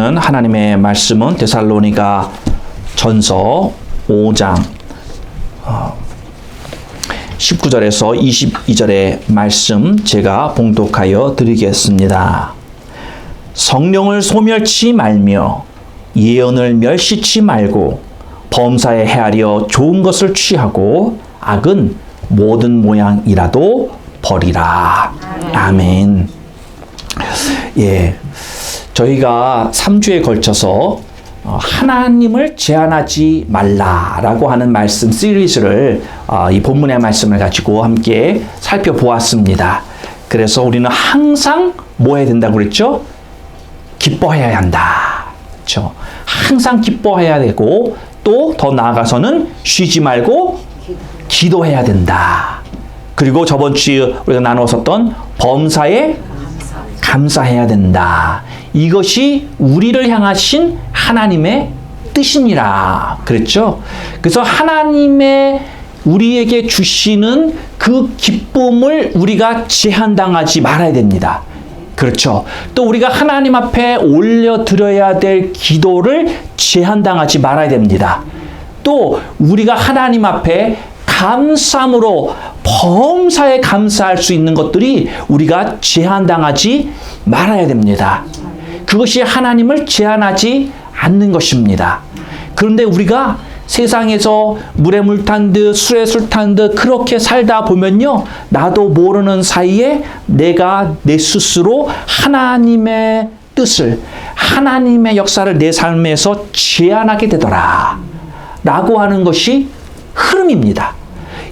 보시는 하나님의 말씀은 데살로니가 전서 5장 19절에서 22절의 말씀 제가 봉독하여 드리겠습니다. 성령을 소멸치 말며 예언을 멸시치 말고 범사에 헤아려 좋은 것을 취하고 악은 모든 모양이라도 버리라. 아멘. 예, 저희가 3주에 걸쳐서 하나님을 제한하지 말라라고 하는 말씀 시리즈를 이 본문의 말씀을 가지고 함께 살펴보았습니다. 그래서 우리는 항상 뭐 해야 된다고 그랬죠? 기뻐해야 한다. 그렇죠? 항상 기뻐해야 되고 또 더 나아가서는 쉬지 말고 기도해야 된다. 그리고 저번 주에 우리가 나눴었던 범사에 감사해야 된다. 이것이 우리를 향하신 하나님의 뜻이니라. 그랬죠? 그래서 하나님의 우리에게 주시는 그 기쁨을 우리가 제한당하지 말아야 됩니다. 그렇죠? 또 우리가 하나님 앞에 올려드려야 될 기도를 제한당하지 말아야 됩니다. 또 우리가 하나님 앞에 감사함으로 범사에 감사할 수 있는 것들이 우리가 제한당하지 말아야 됩니다. 그것이 하나님을 제한하지 않는 것입니다. 그런데 우리가 세상에서 물에 물 탄 듯 술에 술 탄 듯 그렇게 살다 보면요, 나도 모르는 사이에 내가 내 스스로 하나님의 뜻을, 하나님의 역사를 내 삶에서 제한하게 되더라 라고 하는 것이 흐름입니다.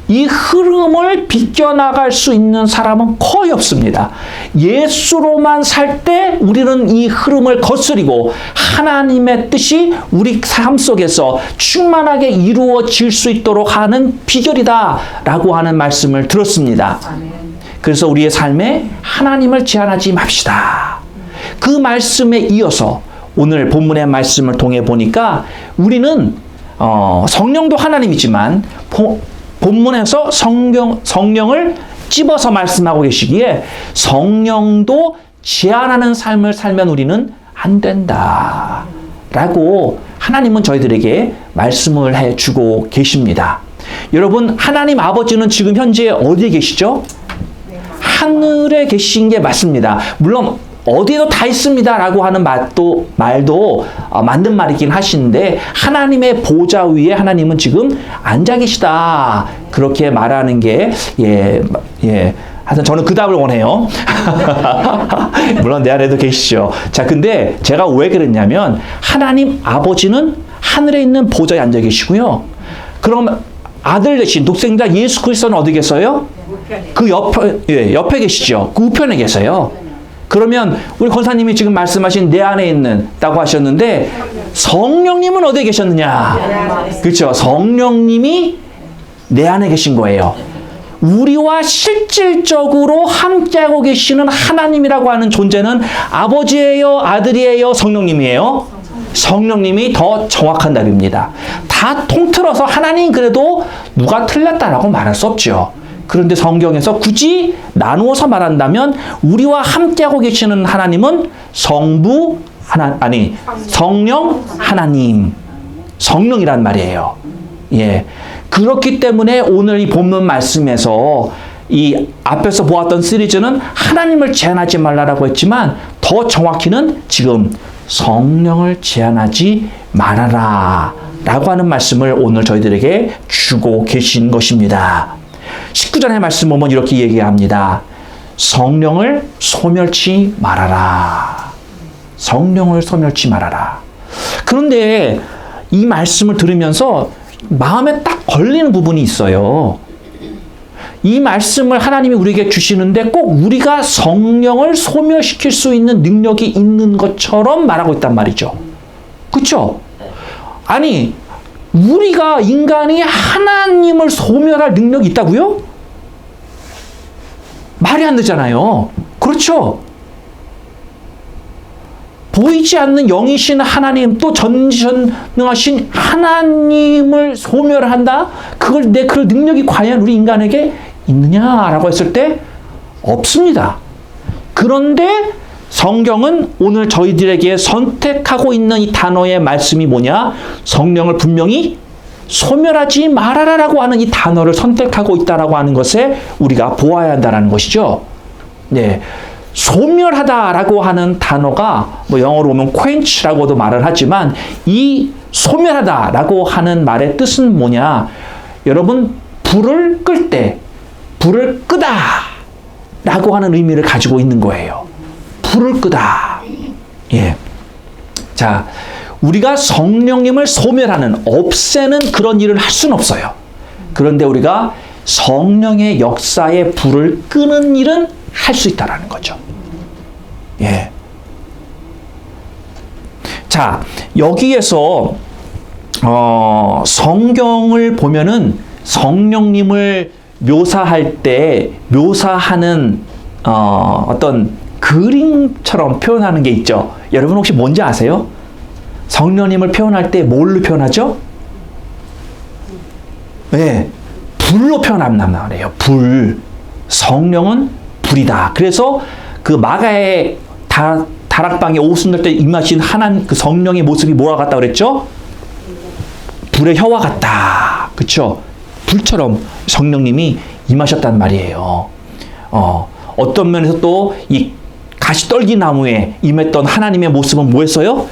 이 흐름을 비껴나갈 수 있는 사람은 거의 없습니다. 예수로만 살 때 우리는 이 흐름을 거스리고 하나님의 뜻이 우리 삶 속에서 충만하게 이루어질 수 있도록 하는 비결이다 라고 하는 말씀을 들었습니다. 그래서 우리의 삶에 하나님을 제한하지 맙시다. 그 말씀에 이어서 오늘 본문의 말씀을 통해 보니까 우리는 성령도 하나님이지만 본문에서 성령을 찝어서 말씀하고 계시기에 성령도 제한하는 삶을 살면 우리는 안 된다 라고 하나님은 저희들에게 말씀을 해주고 계십니다. 여러분, 하나님 아버지는 지금 현재 어디에 계시죠? 하늘에 계신 게 맞습니다. 물론 어디에도 다 있습니다 라고 하는 말도 맞는 말이긴 하시는데, 하나님의 보좌 위에 하나님은 지금 앉아 계시다 그렇게 말하는 게 하여튼 저는 그 답을 원해요. 물론 내 안에도 계시죠. 자, 근데 제가 왜 그랬냐면 하나님 아버지는 하늘에 있는 보좌에 앉아 계시고요, 그럼 아들 되신 독생자 예수 그리스도는 어디 계세요? 그 옆에 계시죠. 그 우편에 계세요. 그러면 우리 권사님이 지금 말씀하신 내 안에 있다고 하셨는데 성령님은 어디에 계셨느냐? 그렇죠. 성령님이 내 안에 계신 거예요. 우리와 실질적으로 함께하고 계시는 하나님이라고 하는 존재는 아버지예요, 아들이에요, 성령님이에요? 성령님이 더 정확한 답입니다. 다 통틀어서 하나님 그래도 누가 틀렸다라고 말할 수 없죠. 그런데 성경에서 굳이 나누어서 말한다면 우리와 함께하고 계시는 하나님은 성령 하나님, 성령이란 말이에요. 예. 그렇기 때문에 오늘 이 본문 말씀에서 이 앞에서 보았던 시리즈는 하나님을 제한하지 말라라고 했지만 더 정확히는 지금 성령을 제한하지 말아라 라고 하는 말씀을 오늘 저희들에게 주고 계신 것입니다. 19절의 말씀 보면 이렇게 얘기합니다. 성령을 소멸치 말아라. 성령을 소멸치 말아라. 그런데 이 말씀을 들으면서 마음에 딱 걸리는 부분이 있어요. 이 말씀을 하나님이 우리에게 주시는데 꼭 우리가 성령을 소멸시킬 수 있는 능력이 있는 것처럼 말하고 있단 말이죠. 그렇죠? 아니, 우리가 인간이 하나님을 소멸할 능력이 있다고요? 말이 안 되잖아요. 그렇죠? 보이지 않는 영이신 하나님, 또 전지전능하신 하나님을 소멸한다? 그럴 능력이 과연 우리 인간에게 있느냐라고 했을 때 없습니다. 그런데 성경은 오늘 저희들에게 선택하고 있는 이 단어의 말씀이 뭐냐? 성령을 분명히 소멸하지 말아라라고 하는 이 단어를 선택하고 있다라고 하는 것에 우리가 보아야 한다는 것이죠. 네. 소멸하다라고 하는 단어가 뭐 영어로 보면 quench라고도 말을 하지만 이 소멸하다라고 하는 말의 뜻은 뭐냐? 여러분, 불을 끌 때 불을 끄다라고 하는 의미를 가지고 있는 거예요. 불을 끄다. 예. 자, 우리가 성령님을 소멸하는, 없애는 그런 일을 할 수는 없어요. 그런데 우리가 성령의 역사에 불을 끄는 일은 할 수 있다라는 거죠. 예. 자, 여기에서 성경을 보면은 성령님을 묘사할 때 묘사하는 어떤 그림처럼 표현하는 게 있죠. 여러분 혹시 뭔지 아세요? 성령님을 표현할 때 뭘로 표현하죠? 네, 불로 표현한단 말이에요. 불. 성령은 불이다. 그래서 그 마가의 다락방에 오순절 때 임하신 하나님 그 성령의 모습이 뭐와 같다 그랬죠? 불의 혀와 같다. 그렇죠? 불처럼 성령님이 임하셨단 말이에요. 어떤 면에서 또 이 가시떨기 나무에 임했던 하나님의 모습은 뭐였어요?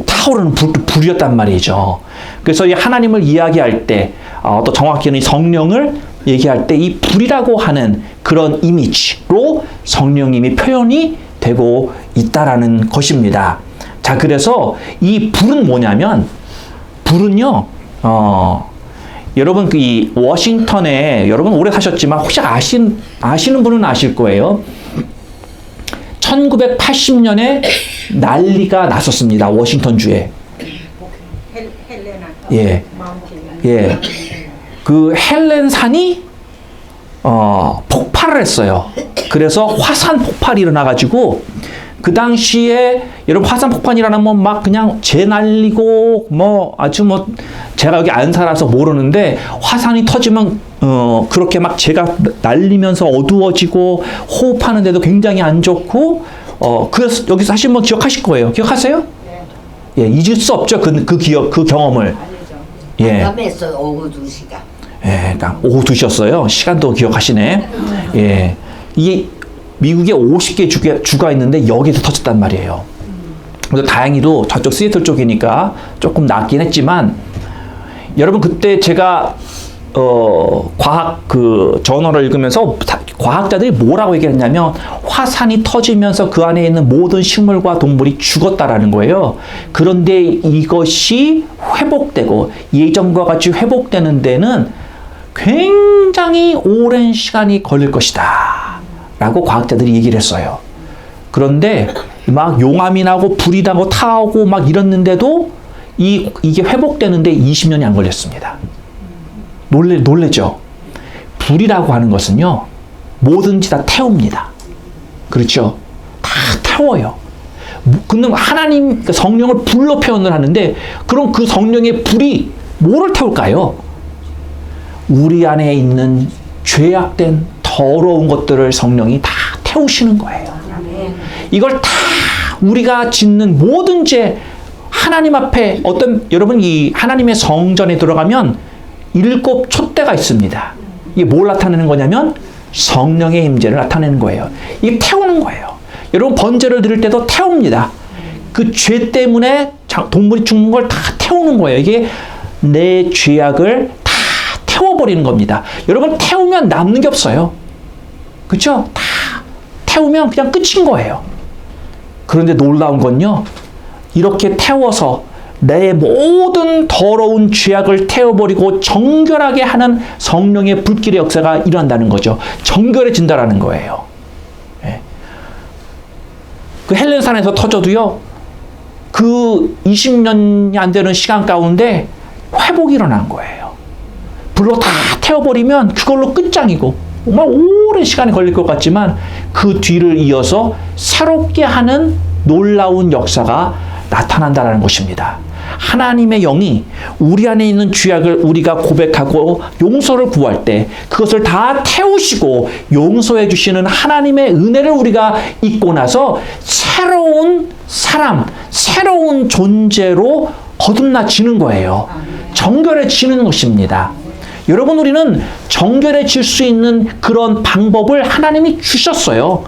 타오르는 불이었단 말이죠. 그래서 이 하나님을 이야기할 때, 또 정확히는 이 성령을 얘기할 때 이 불이라고 하는 그런 이미지로 성령님이 표현이 되고 있다라는 것입니다. 자, 그래서 이 불은 뭐냐면, 불은요, 여러분 이 워싱턴에 여러분 오래 사셨지만 혹시 아시는 분은 아실 거예요. 1980년에 난리가 났었습니다. 워싱턴주에. 예. 예. 그 헬렌 산이 폭발을 했어요. 그래서 화산 폭발이 일어나가지고 그 당시에 여러분 화산 폭발이라는 뭐 막 그냥 재 날리고 뭐 아주 뭐 제가 여기 안 살아서 모르는데 화산이 터지면 그렇게 막 재가 날리면서 어두워지고 호흡하는데도 굉장히 안 좋고 그래서 여기서 하신 분 기억하실 거예요. 기억하세요? 네. 예, 잊을 수 없죠. 그 기억, 그 경험을. 예. 밤에서 오후 2시간. 예, 딱 오후 2시였어요. 시간도 기억하시네. 예. 이게 미국에 50개 주가 있는데 여기서 터졌단 말이에요. 그래서 다행히도 저쪽 시애틀 쪽이니까 조금 낫긴 했지만 여러분 그때 제가 과학 그 저널을 읽으면서 과학자들이 뭐라고 얘기했냐면 화산이 터지면서 그 안에 있는 모든 식물과 동물이 죽었다라는 거예요. 그런데 이것이 회복되고 예전과 같이 회복되는 데는 굉장히 오랜 시간이 걸릴 것이다 라고 과학자들이 얘기를 했어요. 그런데 막 용암이 나고 불이 나고 타오고 막 이랬는데도 이게 회복되는데 20년이 안 걸렸습니다. 놀래죠? 불이라고 하는 것은요, 뭐든지 다 태웁니다. 그렇죠? 다 태워요. 근데 하나님, 성령을 불로 표현을 하는데, 그럼 그 성령의 불이 뭐를 태울까요? 우리 안에 있는 죄악된 더러운 것들을 성령이 다 태우시는 거예요. 이걸 다 우리가 짓는 모든 죄, 하나님 앞에 여러분 이 하나님의 성전에 들어가면 7 촛대가 있습니다. 이게 뭘 나타내는 거냐면 성령의 임재를 나타내는 거예요. 이게 태우는 거예요. 여러분 번제를 드릴 때도 태웁니다. 그 죄 때문에 동물이 죽는 걸 다 태우는 거예요. 이게 내 죄악을 다 태워버리는 겁니다. 여러분 태우면 남는 게 없어요. 그렇죠? 다 태우면 그냥 끝인 거예요. 그런데 놀라운 건요, 이렇게 태워서 내 모든 더러운 죄악을 태워버리고 정결하게 하는 성령의 불길의 역사가 일어난다는 거죠. 정결해진다라는 거예요. 예. 그 헬렌산에서 터져도요, 그 20년이 안 되는 시간 가운데 회복이 일어난 거예요. 불로 다 태워버리면 그걸로 끝장이고 정말 오랜 시간이 걸릴 것 같지만 그 뒤를 이어서 새롭게 하는 놀라운 역사가 나타난다는 것입니다. 하나님의 영이 우리 안에 있는 죄악을 우리가 고백하고 용서를 구할 때 그것을 다 태우시고 용서해 주시는 하나님의 은혜를 우리가 잊고 나서 새로운 사람, 새로운 존재로 거듭나지는 거예요. 정결해지는 것입니다. 여러분, 우리는 정결해질 수 있는 그런 방법을 하나님이 주셨어요.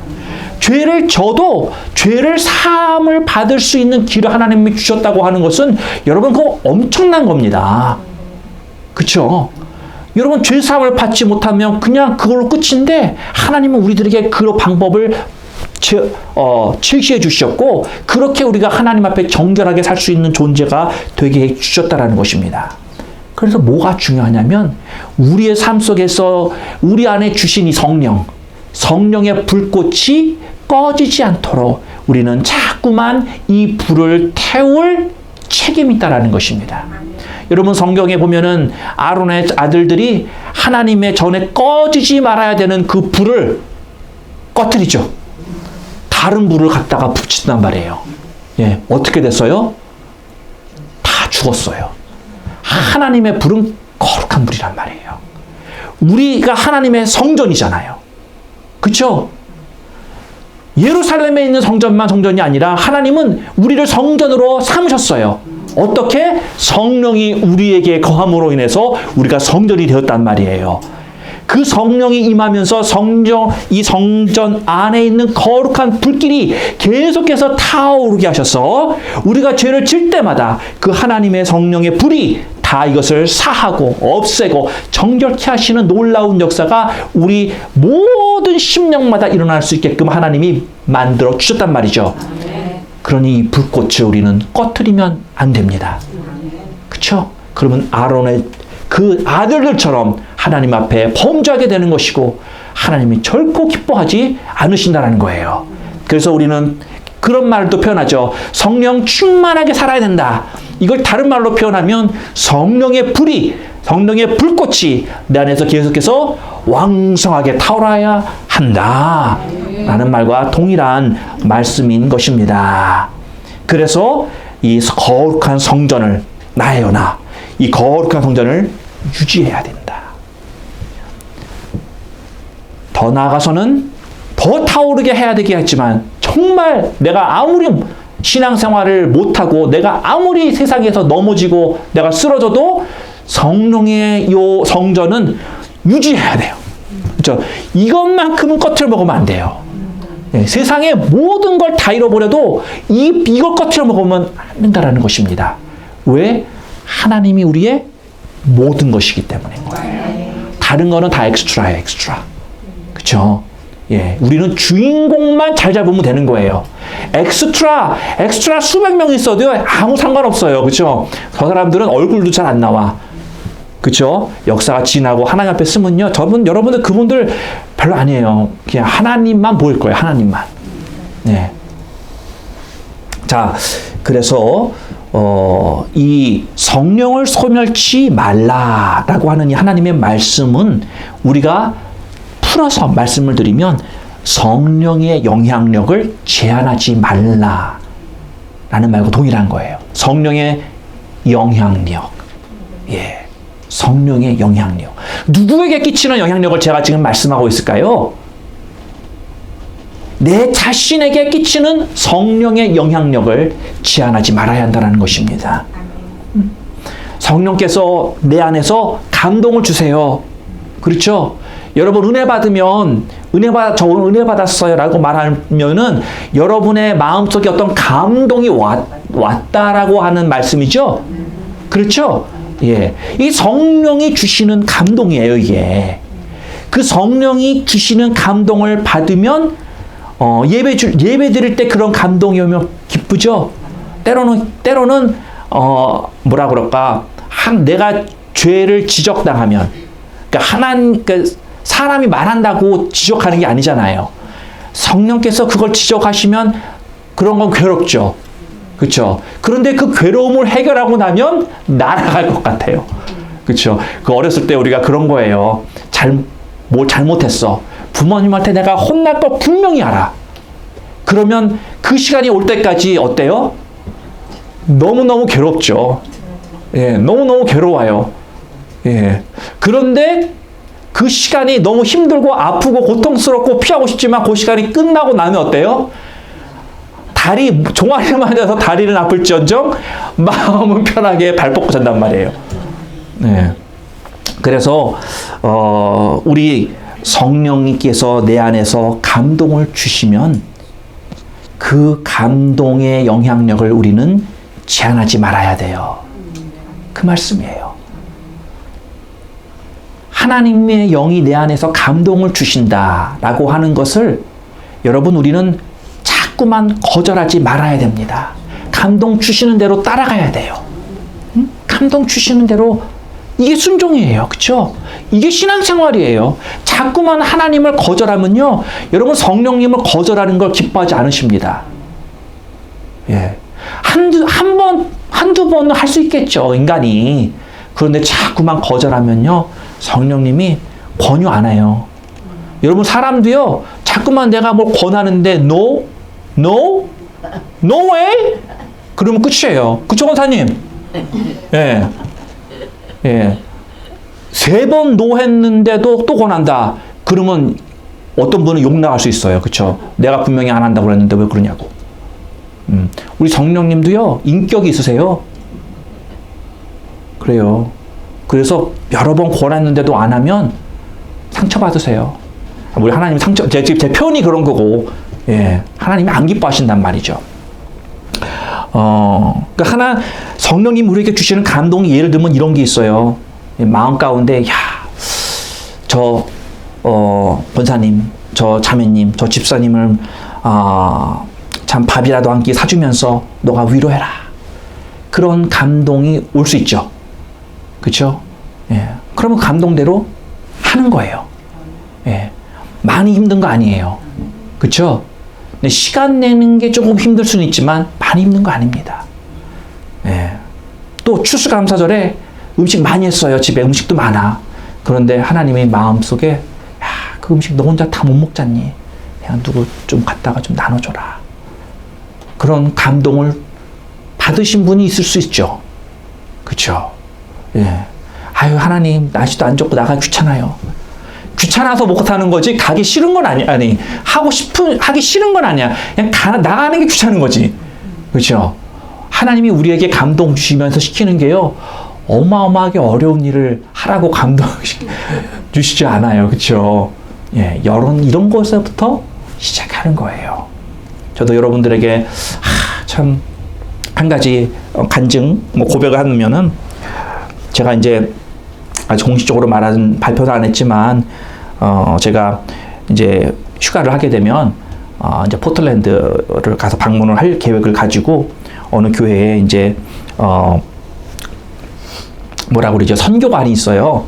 죄를 져도 죄를 사함을 받을 수 있는 길을 하나님이 주셨다고 하는 것은 여러분, 그거 엄청난 겁니다. 그렇죠? 여러분, 죄 사함을 받지 못하면 그냥 그걸로 끝인데 하나님은 우리들에게 그 방법을 제시해 주셨고 그렇게 우리가 하나님 앞에 정결하게 살 수 있는 존재가 되게 해 주셨다라는 것입니다. 그래서 뭐가 중요하냐면 우리의 삶 속에서 우리 안에 주신 이 성령의 불꽃이 꺼지지 않도록 우리는 자꾸만 이 불을 태울 책임이 있다라는 것입니다. 여러분, 성경에 보면은 아론의 아들들이 하나님의 전에 꺼지지 말아야 되는 그 불을 꺼뜨리죠. 다른 불을 갖다가 붙인단 말이에요. 예, 어떻게 됐어요? 다 죽었어요. 하나님의 불은 거룩한 불이란 말이에요. 우리가 하나님의 성전이잖아요. 그렇죠? 예루살렘에 있는 성전만 성전이 아니라 하나님은 우리를 성전으로 삼으셨어요. 어떻게? 성령이 우리에게 거함으로 인해서 우리가 성전이 되었단 말이에요. 그 성령이 임하면서 이 성전 안에 있는 거룩한 불길이 계속해서 타오르게 하셔서 우리가 죄를 질 때마다 그 하나님의 성령의 불이 다 이것을 사하고 없애고 정결케 하시는 놀라운 역사가 우리 모든 심령마다 일어날 수 있게끔 하나님이 만들어 주셨단 말이죠. 그러니 이 불꽃을 우리는 꺼트리면 안 됩니다. 그렇죠? 그러면 아론의 그 아들들처럼 하나님 앞에 범죄하게 되는 것이고 하나님이 결코 기뻐하지 않으신다는 거예요. 그래서 우리는 그런 말도 표현하죠. 성령 충만하게 살아야 된다. 이걸 다른 말로 표현하면 성령의 불꽃이 내 안에서 계속해서 왕성하게 타오르어야 한다. 라는 말과 동일한 말씀인 것입니다. 그래서 이 거룩한 성전을 나예요, 나. 이 거룩한 성전을 유지해야 된다. 더 나아가서는 더 타오르게 해야 되겠지만 정말 내가 아무리 신앙생활을 못하고 내가 아무리 세상에서 넘어지고 내가 쓰러져도 성령의 요 성전은 유지해야 돼요. 그렇죠? 이것만큼은 꺼트려 먹으면 안 돼요. 네, 세상의 모든 걸 다 잃어버려도 이걸 꺼트려 먹으면 안 된다라는 것입니다. 왜? 하나님이 우리의 모든 것이기 때문인 거예요. 다른 거는 다 엑스트라예요, 엑스트라. 그렇죠? 예, 우리는 주인공만 잘 잡으면 되는 거예요. 엑스트라 수백 명 있어도 아무 상관없어요. 그렇죠? 저 사람들은 얼굴도 잘 안 나와. 그렇죠? 역사가 지나고 하나님 앞에 쓰면요, 여러분들 그분들 별로 아니에요. 그냥 하나님만 보일 거예요. 하나님만. 네. 자, 그래서 이 성령을 소멸치 말라라고 하는 이 하나님의 말씀은 우리가 풀어서 말씀을 드리면 성령의 영향력을 제한하지 말라라는 말과 동일한 거예요. 성령의 영향력. 예. 성령의 영향력. 누구에게 끼치는 영향력을 제가 지금 말씀하고 있을까요? 내 자신에게 끼치는 성령의 영향력을 제한하지 말아야 한다는 것입니다. 성령께서 내 안에서 감동을 주세요. 그렇죠? 여러분, 은혜 받으면 저 오늘 은혜 받았어요 라고 말하면은 여러분의 마음속에 어떤 감동이 왔다라고 하는 말씀이죠? 그렇죠? 예. 이 성령이 주시는 감동이에요, 이게. 그 성령이 주시는 감동을 받으면 예배 드릴 때 그런 감동이 오면 기쁘죠? 때로는 뭐라 그럴까? 내가 죄를 지적당하면, 그러니까 사람이 말한다고 지적하는 게 아니잖아요. 성령께서 그걸 지적하시면 그런 건 괴롭죠. 그렇죠? 그런데 그 괴로움을 해결하고 나면 날아갈 것 같아요. 그렇죠? 그 어렸을 때 우리가 그런 거예요. 뭘 잘못했어. 부모님한테 내가 혼날 거 분명히 알아. 그러면 그 시간이 올 때까지 어때요? 너무너무 괴롭죠. 예, 너무너무 괴로워요. 예. 그런데 그 시간이 너무 힘들고 아프고 고통스럽고 피하고 싶지만 그 시간이 끝나고 나면 어때요? 종아리를 맞아서 다리는 아플지언정 마음은 편하게 발 뻗고 잔단 말이에요. 네. 그래서 우리 성령님께서 내 안에서 감동을 주시면 그 감동의 영향력을 우리는 제한하지 말아야 돼요. 그 말씀이에요. 하나님의 영이 내 안에서 감동을 주신다라고 하는 것을 여러분 우리는 자꾸만 거절하지 말아야 됩니다. 감동 주시는 대로 따라가야 돼요. 응? 감동 주시는 대로 이게 순종이에요. 그렇죠? 이게 신앙생활이에요. 자꾸만 하나님을 거절하면요. 여러분 성령님을 거절하는 걸 기뻐하지 않으십니다. 예. 한두 번은 할 수 있겠죠. 인간이. 그런데 자꾸만 거절하면요. 성령님이 권유 안 해요. 여러분 사람도요. 자꾸만 내가 뭘 권하는데 no way? 그러면 끝이에요. 그쵸 권사님? 예. 예. 3번 노 했는데도 또 권한다. 그러면 어떤 분은 욕 나갈 수 있어요. 그쵸? 내가 분명히 안 한다고 그랬는데 왜 그러냐고. 우리 성령님도요. 인격이 있으세요. 그래요. 그래서 여러 번 권했는데도 안 하면 상처받으세요. 우리 하나님 제 표현이 그런 거고, 예. 하나님이 안 기뻐하신단 말이죠. 그러니까 성령님 우리에게 주시는 감동이 예를 들면 이런 게 있어요. 마음 가운데, 권사님, 저 자매님, 저 집사님을, 참 밥이라도 한 끼 사주면서 너가 위로해라. 그런 감동이 올 수 있죠. 그쵸? 예. 그러면 감동대로 하는 거예요. 예. 많이 힘든 거 아니에요. 그쵸? 근데 시간 내는 게 조금 힘들 수는 있지만 많이 힘든 거 아닙니다. 예. 또 추수감사절에 음식 많이 했어요. 집에 음식도 많아. 그런데 하나님의 마음속에 그 음식 너 혼자 다 못 먹잖니. 그냥 누구 좀 갖다가 좀 나눠줘라. 그런 감동을 받으신 분이 있을 수 있죠. 그쵸? 예. 아유, 하나님, 날씨도 안 좋고 나가기 귀찮아요. 귀찮아서 못하는 거지, 가기 싫은 건 하기 싫은 건 아니야. 그냥 나가는 게 귀찮은 거지. 그쵸? 하나님이 우리에게 감동 주시면서 시키는 게요, 어마어마하게 어려운 일을 하라고 감동 주시지 않아요. 그쵸? 예. 이런 것에서부터 시작하는 거예요. 저도 여러분들에게, 참, 한 가지 간증, 고백을 하면은, 제가 이제 아주 공식적으로 발표는 안 했지만, 제가 이제 휴가를 하게 되면, 이제 포틀랜드를 가서 방문을 할 계획을 가지고, 어느 교회에 이제, 뭐라고 그러죠? 선교관이 있어요.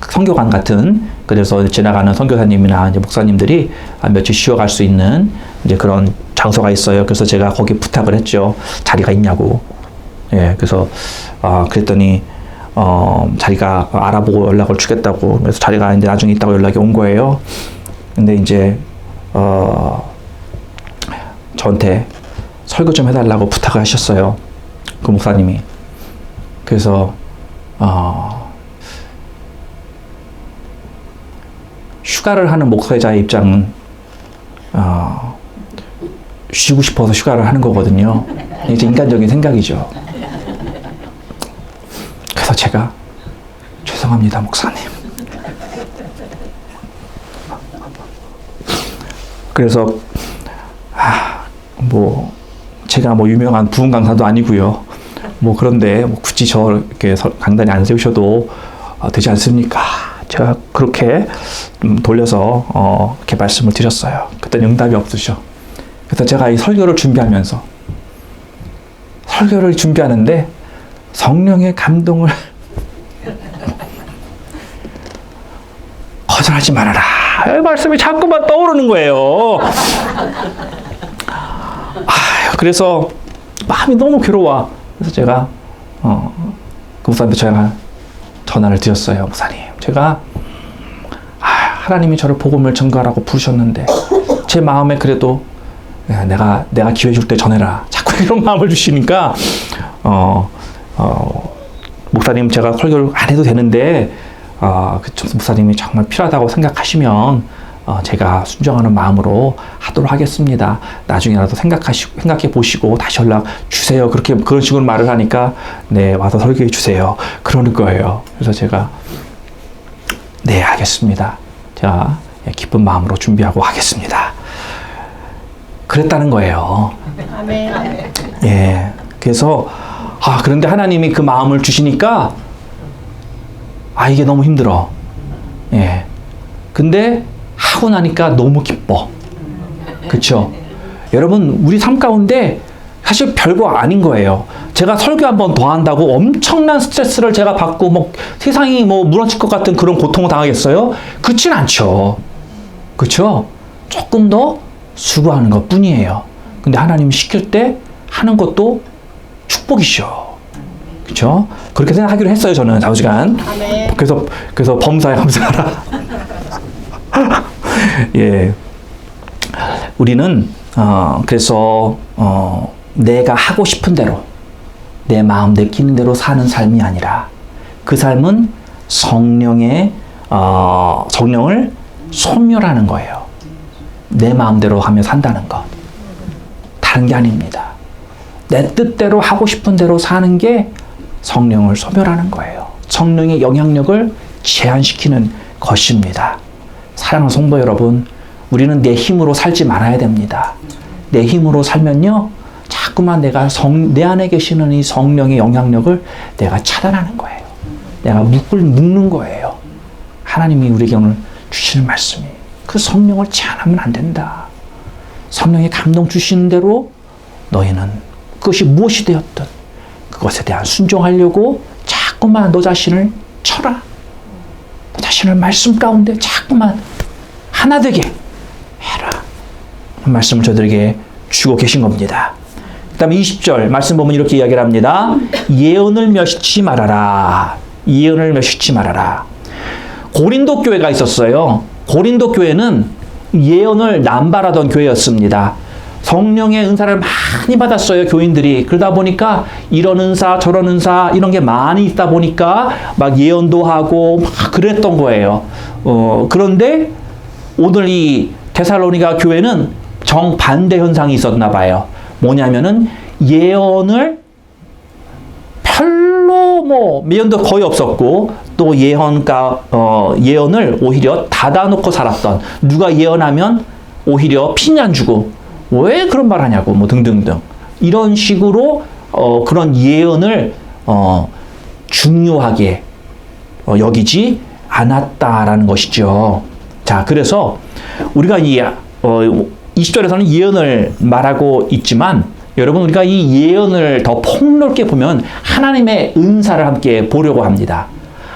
선교관 같은. 그래서 지나가는 선교사님이나 이제 목사님들이 며칠 쉬어갈 수 있는 이제 그런 장소가 있어요. 그래서 제가 거기 부탁을 했죠. 자리가 있냐고. 예, 그래서, 그랬더니, 자기가 알아보고 연락을 주겠다고. 그래서 자리가 이제 나중에 있다고 연락이 온 거예요. 근데 이제, 저한테 설교 좀 해달라고 부탁을 하셨어요. 그 목사님이. 그래서, 휴가를 하는 목회자의 입장은, 쉬고 싶어서 휴가를 하는 거거든요. 이게 인간적인 생각이죠. 그래서 제가 죄송합니다, 목사님. 그래서 제가 유명한 부흥 강사도 아니고요. 그런데 굳이 이렇게 강단에 안 세우셔도 되지 않습니까? 제가 그렇게 돌려서 이렇게 말씀을 드렸어요. 그때 응답이 없으셔. 그래서 제가 이 설교를 준비하는데 성령의 감동을 거절하지 말아라. 이 말씀이 자꾸만 떠오르는 거예요. 그래서 마음이 너무 괴로워. 그래서 제가 그 목사님한테 제가 전화를 드렸어요. 목사님, 제가 하나님이 저를 복음을 전가하라고 부르셨는데 제 마음에 그래도 내가 기회 줄 때 전해라. 자꾸 이런 마음을 주시니까 목사님 제가 설교를 안 해도 되는데 목사님이 정말 필요하다고 생각하시면 제가 순종하는 마음으로 하도록 하겠습니다. 나중에라도 생각해 보시고 다시 연락 주세요. 그런 식으로 말을 하니까 네, 와서 설교해 주세요. 그러는 거예요. 그래서 제가 네, 알겠습니다. 제가 기쁜 마음으로 준비하고 하겠습니다. 그랬다는 거예요. 아멘. 예. 그래서 그런데 하나님이 그 마음을 주시니까 이게 너무 힘들어. 예. 근데 하고 나니까 너무 기뻐. 그렇죠? 여러분, 우리 삶 가운데 사실 별거 아닌 거예요. 제가 설교 한 번 더 한다고 엄청난 스트레스를 제가 받고 세상이 무너질 것 같은 그런 고통을 당하겠어요? 그렇진 않죠. 그렇죠? 조금 더 수고하는 것 뿐이에요. 근데 하나님 시킬 때 하는 것도 축복이죠. 그렇죠? 그렇게 생각하기로 했어요. 저는 좌우지간. 아멘. 그래서 범사에 감사하라. 예, 우리는 그래서 내가 하고 싶은 대로 내 마음 내키는 대로 사는 삶이 아니라 그 삶은 성령을 소멸하는 거예요. 내 마음대로 하며 산다는 것. 다른 게 아닙니다. 내 뜻대로 하고 싶은 대로 사는 게 성령을 소멸하는 거예요. 성령의 영향력을 제한시키는 것입니다. 사랑하는 성도 여러분, 우리는 내 힘으로 살지 말아야 됩니다. 내 힘으로 살면요, 자꾸만 내 안에 계시는 이 성령의 영향력을 내가 차단하는 거예요. 내가 묶는 거예요. 하나님이 우리에게 오늘 주시는 말씀이 그 성령을 제한하면 안 된다. 성령의 감동 주시는 대로 너희는 그것이 무엇이 되었든 그것에 대한 순종하려고 자꾸만 너 자신을 쳐라. 너 자신을 말씀 가운데 자꾸만 하나 되게 해라. 말씀을 저들에게 주고 계신 겁니다. 그 다음에 20절 말씀 보면 이렇게 이야기를 합니다. 예언을 멸시치 말아라. 예언을 멸시치 말아라. 고린도 교회가 있었어요. 고린도 교회는 예언을 남발하던 교회였습니다. 성령의 은사를 많이 받았어요, 교인들이. 그러다 보니까 이런 은사, 저런 은사, 이런 게 많이 있다 보니까 막 예언도 하고 막 그랬던 거예요. 그런데 오늘 이 데살로니가 교회는 정반대 현상이 있었나 봐요. 뭐냐면은 예언을 별로 예언도 거의 없었고 또 예언을 오히려 닫아놓고 살았던, 누가 예언하면 오히려 피난 주고 왜 그런 말 하냐고 등등등 이런 식으로 그런 예언을 중요하게 여기지 않았다라는 것이죠. 자, 그래서 우리가 이 20절에서는 예언을 말하고 있지만 여러분, 우리가 이 예언을 더 폭넓게 보면 하나님의 은사를 함께 보려고 합니다.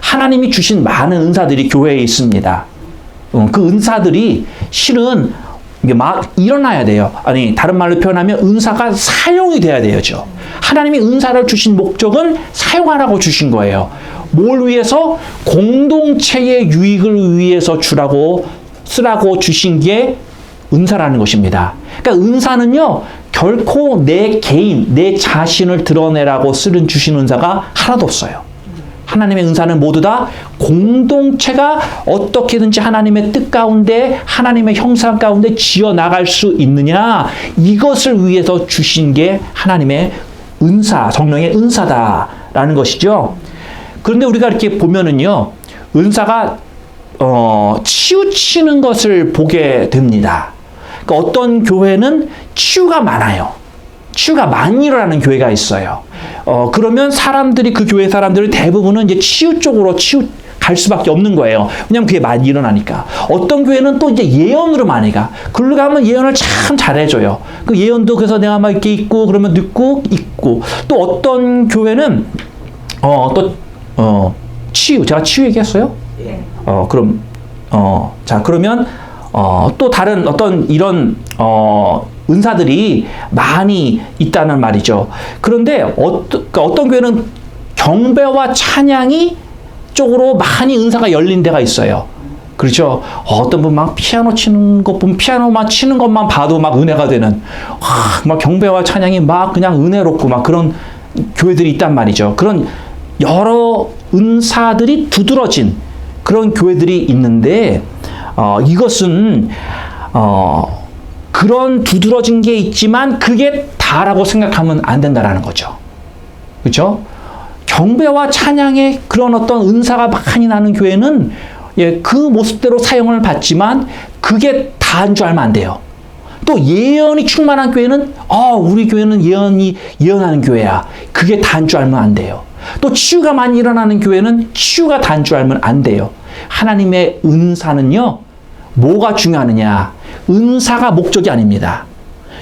하나님이 주신 많은 은사들이 교회에 있습니다. 그 은사들이 실은 이게 막 일어나야 돼요. 아니, 다른 말로 표현하면 은사가 사용이 돼야 되죠. 하나님이 은사를 주신 목적은 사용하라고 주신 거예요. 뭘 위해서? 공동체의 유익을 위해서 쓰라고 주신 게 은사라는 것입니다. 그러니까 은사는요, 결코 내 개인, 내 자신을 드러내라고 주신 은사가 하나도 없어요. 하나님의 은사는 모두 다 공동체가 어떻게든지 하나님의 뜻 가운데, 하나님의 형상 가운데 지어나갈 수 있느냐, 이것을 위해서 주신 게 하나님의 은사, 성령의 은사다라는 것이죠. 그런데 우리가 이렇게 보면은요, 은사가 치우치는 것을 보게 됩니다. 그러니까 어떤 교회는 치유가 많아요. 치유가 많이 일어나는 교회가 있어요. 그러면 그 교회 사람들이 대부분은 이제 치유 쪽으로 갈 수밖에 없는 거예요. 왜냐면 그게 많이 일어나니까. 어떤 교회는 또 이제 예언으로 많이 가. 글로 가면 예언을 참 잘해줘요. 그 예언도 그래서 내가 막 이렇게 있고, 그러면 듣고, 있고. 또 어떤 교회는, 치유. 제가 치유 얘기했어요? 네. 자, 그러면, 또 다른 어떤 이런, 은사들이 많이 있다는 말이죠. 그런데 어떤 교회는 경배와 찬양이 쪽으로 많이 은사가 열린 데가 있어요. 그렇죠? 어떤 분 막 피아노 치는 것 보면 피아노만 치는 것만 봐도 막 은혜가 되는, 막 경배와 찬양이 막 그냥 은혜롭고 막 그런 교회들이 있단 말이죠. 그런 여러 은사들이 두드러진 그런 교회들이 있는데 이것은 그런 두드러진 게 있지만 그게 다라고 생각하면 안 된다라는 거죠. 그렇죠? 경배와 찬양의 그런 어떤 은사가 많이 나는 교회는 그 모습대로 사용을 받지만 그게 다인 줄 알면 안 돼요. 또 예언이 충만한 교회는 우리 교회는 예언하는 교회야. 그게 다인 줄 알면 안 돼요. 또 치유가 많이 일어나는 교회는 치유가 다인 줄 알면 안 돼요. 하나님의 은사는요, 뭐가 중요하느냐? 은사가 목적이 아닙니다.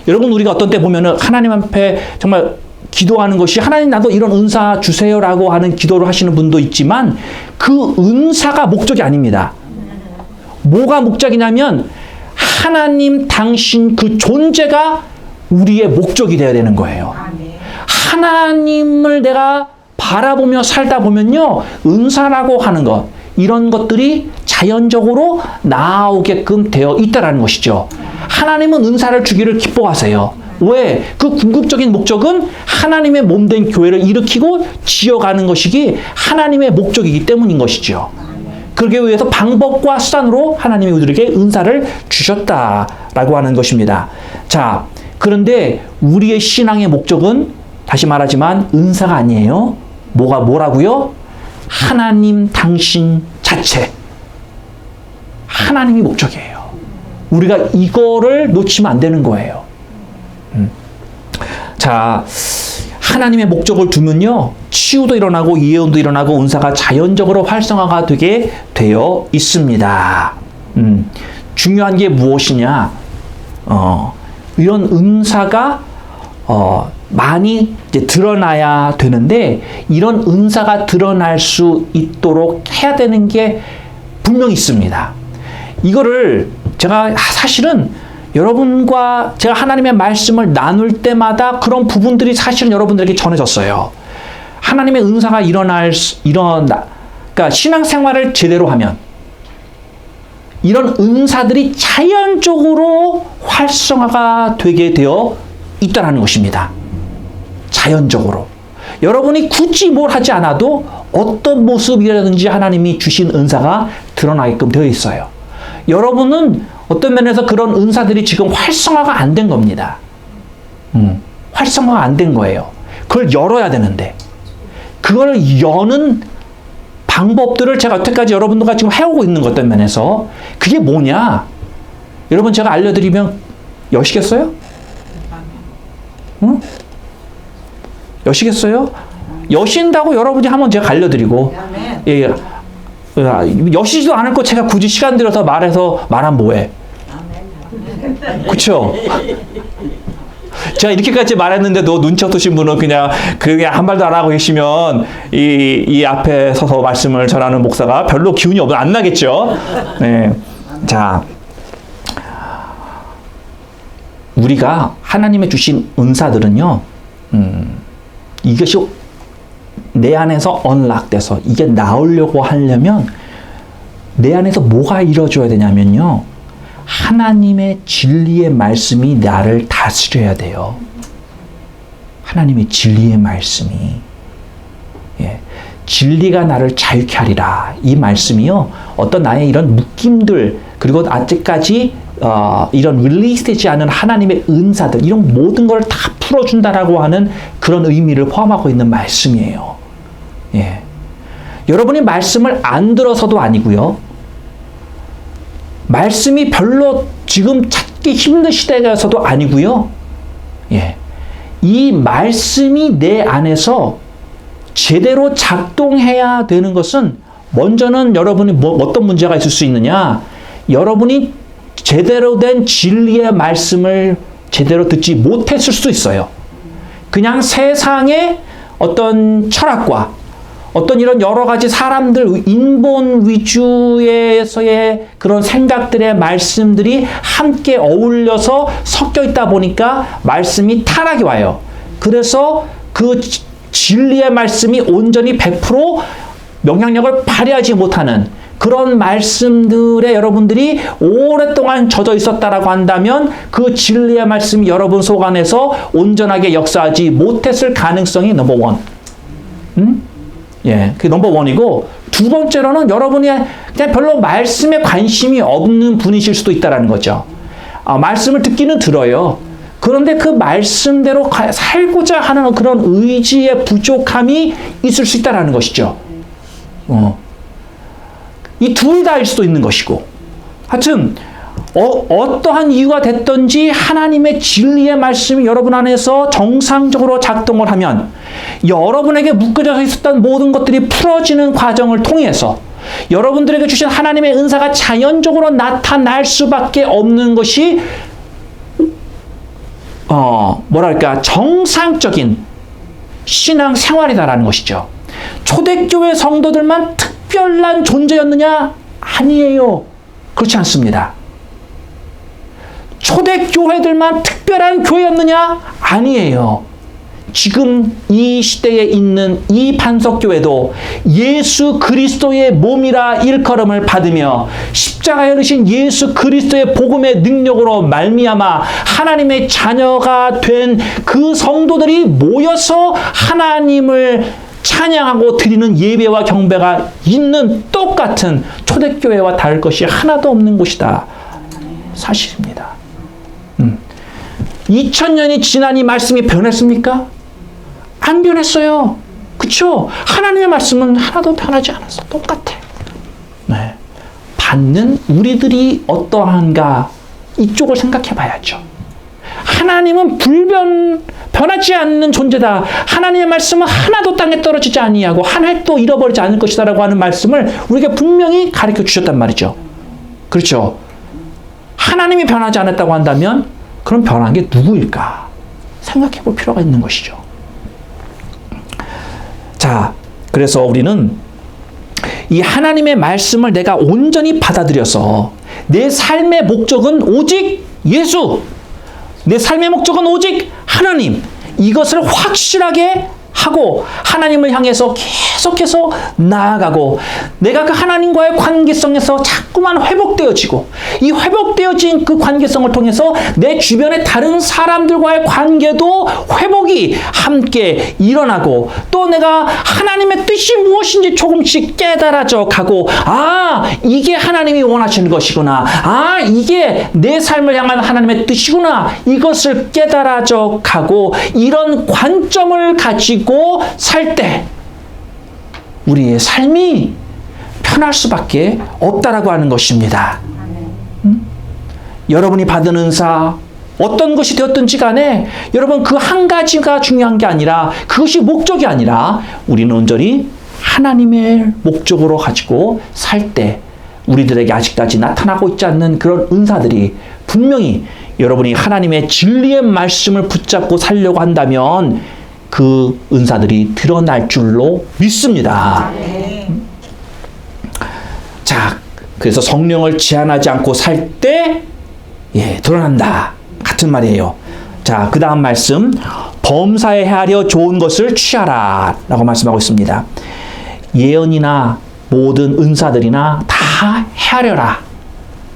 여러분, 우리가 어떤 때 보면은 하나님 앞에 정말 기도하는 것이 하나님 나도 이런 은사 주세요라고 하는 기도를 하시는 분도 있지만 그 은사가 목적이 아닙니다. 뭐가 목적이냐면 하나님 당신 그 존재가 우리의 목적이 되어야 되는 거예요. 하나님을 내가 바라보며 살다 보면요, 은사라고 하는 것, 이런 것들이 자연적으로 나오게끔 되어 있다는 것이죠. 하나님은 은사를 주기를 기뻐하세요. 왜? 그 궁극적인 목적은 하나님의 몸된 교회를 일으키고 지어가는 것이기 하나님의 목적이기 때문인 것이죠. 그러기 위해서 방법과 수단으로 하나님이 우리에게 은사를 주셨다라고 하는 것입니다. 자, 그런데 우리의 신앙의 목적은 다시 말하지만 은사가 아니에요. 뭐라고요? 하나님 당신 자체. 하나님이 목적이에요. 우리가 이거를 놓치면 안 되는 거예요. 자, 하나님의 목적을 두면요, 치유도 일어나고 예언도 일어나고 은사가 자연적으로 활성화가 되게 되어 있습니다. 중요한 게 무엇이냐? 이런 은사가 많이 이제 드러나야 되는데 이런 은사가 드러날 수 있도록 해야 되는 게 분명히 있습니다. 이거를 제가 사실은 여러분과 제가 하나님의 말씀을 나눌 때마다 그런 부분들이 사실은 여러분들에게 전해졌어요. 하나님의 은사가 그러니까 신앙생활을 제대로 하면 이런 은사들이 자연적으로 활성화가 되게 되어 있다는 것입니다. 자연적으로. 여러분이 굳이 뭘 하지 않아도 어떤 모습이라든지 하나님이 주신 은사가 드러나게끔 되어 있어요. 여러분은 어떤 면에서 그런 은사들이 지금 활성화가 안 된 겁니다. 활성화가 안 된 거예요. 그걸 열어야 되는데 그걸 여는 방법들을 제가 여태까지 여러분들과 지금 해오고 있는 어떤 면에서 그게 뭐냐? 여러분 제가 알려드리면 여시겠어요? 응? 여시겠어요? 여신다고 여러분이 한번 제가 알려드리고 예, 여시지도 않을 거 제가 굳이 시간 들여서 말하면 뭐해? 그쵸? 제가 이렇게까지 말했는데도 눈치 없으신 분은 그냥 한 말도 안 하고 계시면 이 앞에 서서 말씀을 전하는 목사가 별로 기운이 안 나겠죠? 네. 자, 우리가 하나님의 주신 은사들은요, 이것이 내 안에서 언락돼서 이게 나오려고 하려면 내 안에서 뭐가 이루어져야 되냐면요, 하나님의 진리의 말씀이 나를 다스려야 돼요. 하나님의 진리의 말씀이. 예. 진리가 나를 자유케 하리라. 이 말씀이요, 어떤 나의 이런 묶임들, 그리고 아직까지 이런 릴리스되지 않은 하나님의 은사들, 이런 모든 걸 다 풀어준다라고 하는 그런 의미를 포함하고 있는 말씀이에요. 예. 여러분이 말씀을 안 들어서도 아니고요, 말씀이 별로 지금 찾기 힘든 시대에서도 아니고요. 예. 이 말씀이 내 안에서 제대로 작동해야 되는 것은 먼저는 여러분이 어떤 문제가 있을 수 있느냐? 여러분이 제대로 된 진리의 말씀을 제대로 듣지 못했을 수도 있어요. 그냥 세상의 어떤 철학과 어떤 이런 여러 가지 사람들 인본 위주에서의 그런 생각들의 말씀들이 함께 어울려서 섞여 있다 보니까 말씀이 타락이 와요. 그래서 그 진리의 말씀이 온전히 100% 영향력을 발휘하지 못하는 그런 말씀들에 여러분들이 오랫동안 젖어 있었다라고 한다면 그 진리의 말씀이 여러분 속 안에서 온전하게 역사하지 못했을 가능성이 넘버 원. 예, 그게 넘버 원이고, 두 번째로는 여러분이 그냥 별로 말씀에 관심이 없는 분이실 수도 있다라는 거죠. 말씀을 듣기는 들어요. 그런데 그 말씀대로 살고자 하는 그런 의지의 부족함이 있을 수 있다라는 것이죠. 이 둘 다일 수도 있는 것이고, 하여튼 어떠한 이유가 됐든지 하나님의 진리의 말씀이 여러분 안에서 정상적으로 작동을 하면 여러분에게 묶여져 있었던 모든 것들이 풀어지는 과정을 통해서 여러분들에게 주신 하나님의 은사가 자연적으로 나타날 수밖에 없는 것이 뭐랄까, 정상적인 신앙 생활이다라는 것이죠. 초대교회 성도들만 특별한 존재였느냐? 아니에요. 그렇지 않습니다. 초대교회들만 특별한 교회였느냐? 아니에요. 지금 이 시대에 있는 이 반석교회도 예수 그리스도의 몸이라 일컬음을 받으며 십자가에 흐르신 예수 그리스도의 복음의 능력으로 말미암아 하나님의 자녀가 된 그 성도들이 모여서 하나님을 찬양하고 드리는 예배와 경배가 있는 똑같은 초대교회와 다를 것이 하나도 없는 곳이다. 사실입니다. 2000년이 지난 이 말씀이 변했습니까? 안 변했어요. 그쵸? 하나님의 말씀은 하나도 변하지 않았어. 똑같아. 네. 받는 우리들이 어떠한가, 이쪽을 생각해 봐야죠. 하나님은 변하지 않는 존재다. 하나님의 말씀은 하나도 땅에 떨어지지 아니하고 한 획도 잃어버리지 않을 것이다라고 하는 말씀을 우리에게 분명히 가르쳐 주셨단 말이죠. 그렇죠? 하나님이 변하지 않았다고 한다면 그럼 변한 게 누구일까? 생각해 볼 필요가 있는 것이죠. 자, 그래서 우리는 이 하나님의 말씀을 내가 온전히 받아들여서 내 삶의 목적은 오직 예수, 내 삶의 목적은 오직 하나님, 이것을 확실하게 하고 하나님을 향해서 계속해서 나아가고 내가 그 하나님과의 관계성에서 자꾸만 회복되어지고 이 회복되어진 그 관계성을 통해서 내 주변의 다른 사람들과의 관계도 회복이 함께 일어나고 또 내가 하나님의 뜻이 무엇인지 조금씩 깨달아져 가고 이게 하나님이 원하시는 것이구나, 이게 내 삶을 향한 하나님의 뜻이구나, 이것을 깨달아져 가고 이런 관점을 가지고 살 때 우리의 삶이 편할 수밖에 없다라고 하는 것입니다. 여러분이 받은 은사 어떤 것이 되었든지 간에 여러분 그 한 가지가 중요한 게 아니라 그것이 목적이 아니라 우리는 온전히 하나님의 목적으로 가지고 살 때 우리들에게 아직까지 나타나고 있지 않는 그런 은사들이 분명히 여러분이 하나님의 진리의 말씀을 붙잡고 살려고 한다면 그 은사들이 드러날 줄로 믿습니다. 자, 그래서 성령을 제한하지 않고 살 때 드러난다. 같은 말이에요. 자, 그 다음 말씀, 범사에 헤아려 좋은 것을 취하라 라고 말씀하고 있습니다. 예언이나 모든 은사들이나 다 헤아려라,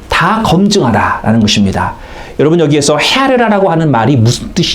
다 검증하라 라는 것입니다. 여러분, 여기에서 헤아려라라고 하는 말이 무슨 뜻이냐?